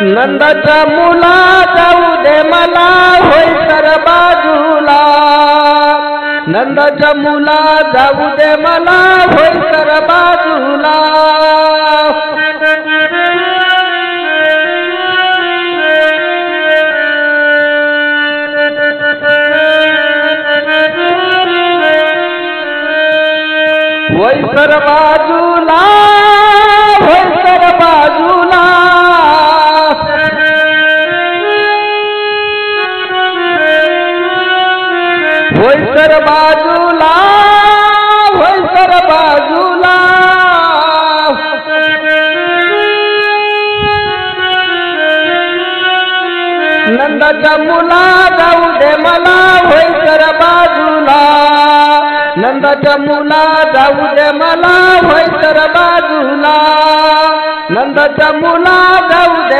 नंदाच्या मुला जाऊ दे मला होय सर बाजूला, नंदाच्या मुला जाऊ दे मला होय सर बाजूला। होय सर बाजूला, होय सर बाजूला, होय सर बाजूला, होय सर बाजूला। नंदाच्या मुला जाऊ दे मला होय सर बाजूला, नंदाच्या मुला जाऊ दे मला होय सर बाजूला, नंदाच्या मुला जाऊ दे।